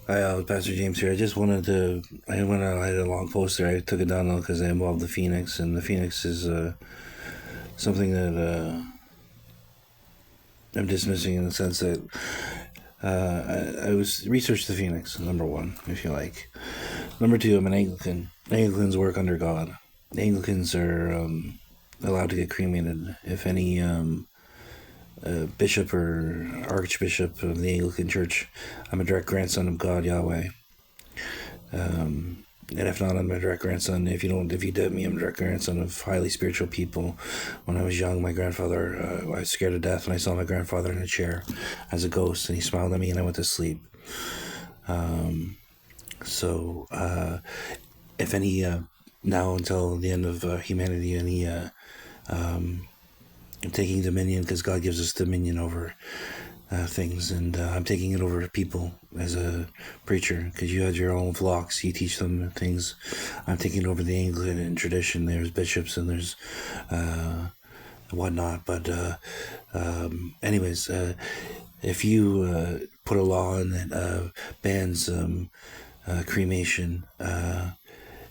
Hi, Pastor James here. I just wanted to. I had a long poster. I took it down though because I involved the Phoenix, and the Phoenix is something that I'm dismissing in the sense that I was researched the Phoenix. Number one, if you like. Number two, I'm an Anglican. Anglicans work under God. Anglicans are allowed to get cremated. If any bishop or archbishop of the Anglican Church, I'm a direct grandson of God, Yahweh. And if not, I'm a direct grandson. If you did me, I'm a direct grandson of highly spiritual people. When I was young, my grandfather, I was scared to death when I saw my grandfather in a chair as a ghost, and he smiled at me, and I went to sleep. So, if any, now until the end of humanity, any taking dominion, because God gives us dominion over things, and I'm taking it over people as a preacher, because you had your own flocks, you teach them things. I'm taking over the Anglican tradition. There's bishops and there's whatnot, but anyways, if you put a law in that bans cremation,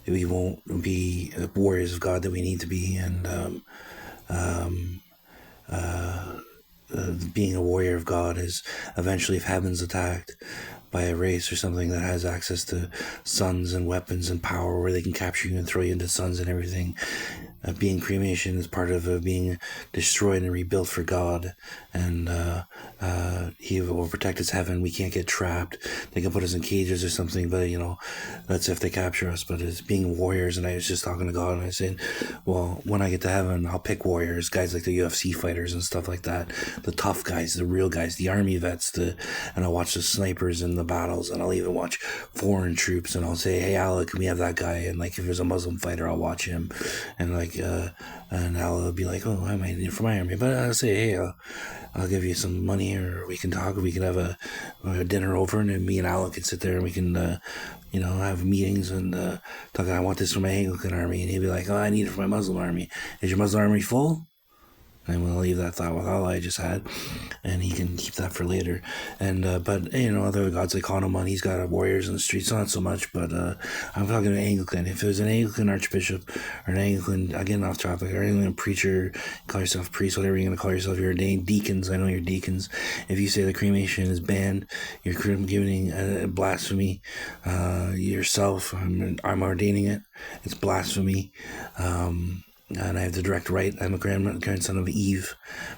we won't be warriors of God that we need to be, and being a warrior of God is eventually, if heaven's attacked by a race or something that has access to suns and weapons and power where they can capture you and throw you into suns and everything, being cremation is part of being destroyed and rebuilt for God, and He will protect His heaven. We can't get trapped. They can put us in cages or something, but that's if they capture us. But it's being warriors, and I was just talking to God, and I said, well, when I get to heaven, I'll pick warriors, guys like the UFC fighters and stuff like that, the tough guys, the real guys, the army vets, and I'll watch the snipers in the battles, and I'll even watch foreign troops, and I'll say, hey, Alec, can we have that guy? And like, if there's a Muslim fighter, I'll watch him, and and I'll be like, oh, I might need it for my army, but I'll say, hey, I'll give you some money, or we can talk, or we can have a dinner over, and then me and Alec can sit there, and we can have meetings and talk. I want this for my Anglican army, and he'll be like, oh, I need it for my Muslim army. Is your Muslim army full? And we'll leave that thought with all I just had, and he can keep that for later. And but other gods like Hanuman, he's got warriors in the streets, not so much. But I'm talking to Anglican. If there's an Anglican archbishop or an Anglican, again off topic, or Anglican preacher, call yourself priest, whatever you're gonna call yourself. You're ordained deacons. I know you're deacons. If you say the cremation is banned, you're giving blasphemy yourself. I'm ordaining it. It's blasphemy. And I have the direct right. I'm a grandson of Eve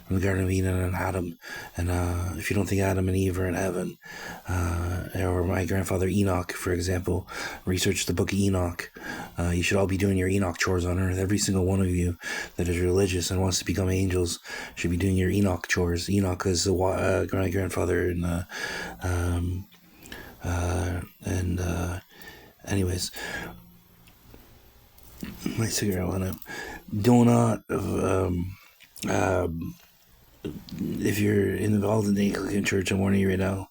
from the Garden of Eden and Adam. And if you don't think Adam and Eve are in heaven, or my grandfather Enoch, for example, research the book of Enoch. You should all be doing your Enoch chores on earth. Every single one of you that is religious and wants to become angels should be doing your Enoch chores. Enoch is my grandfather, anyways, my cigarette went out. Do not, if you're involved in the Anglican Church, I'm warning you right now,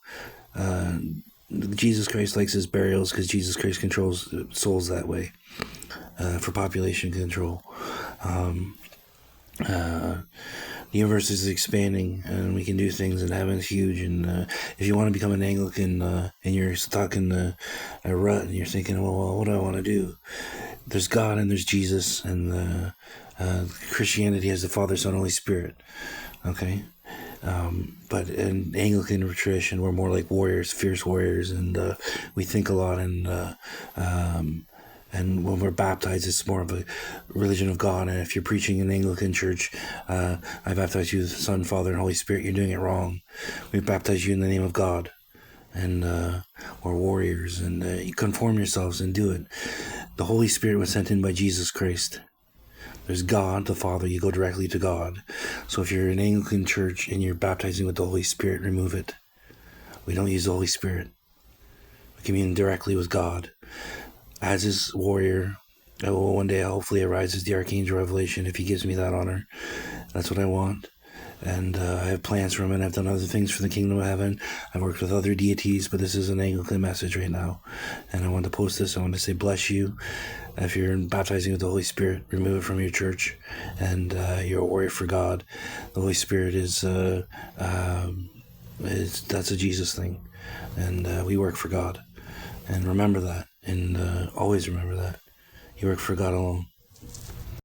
Jesus Christ likes his burials because Jesus Christ controls souls that way, for population control. The universe is expanding, and we can do things, and heaven's huge. And if you want to become an Anglican, and you're stuck in a rut, and you're thinking, well, what do I want to do? There's God and there's Jesus, and Christianity has the Father, Son, Holy Spirit. Okay, but in Anglican tradition, we're more like warriors, fierce warriors, and we think a lot, and when we're baptized, it's more of a religion of God. And if you're preaching in Anglican Church, I baptize you with the Son, Father, and Holy Spirit, you're doing it wrong. We baptize you in the name of God, and we're warriors, and you conform yourselves and do it. The Holy Spirit was sent in by Jesus Christ. There's God, the Father. You go directly to God. So if you're in an Anglican Church and you're baptizing with the Holy Spirit, remove it. We don't use the Holy Spirit. We commune directly with God. As his warrior, I will one day hopefully arise as the Archangel Revelation if he gives me that honor. That's what I want. And I have plans for him, and I've done other things for the kingdom of heaven. I've worked with other deities, but this is an Anglican message right now. And I want to post this. I want to say bless you. If you're baptizing with the Holy Spirit, remove it from your church. And you're a warrior for God. The Holy Spirit is that's a Jesus thing. And we work for God. And remember that. And always remember that. You work for God alone.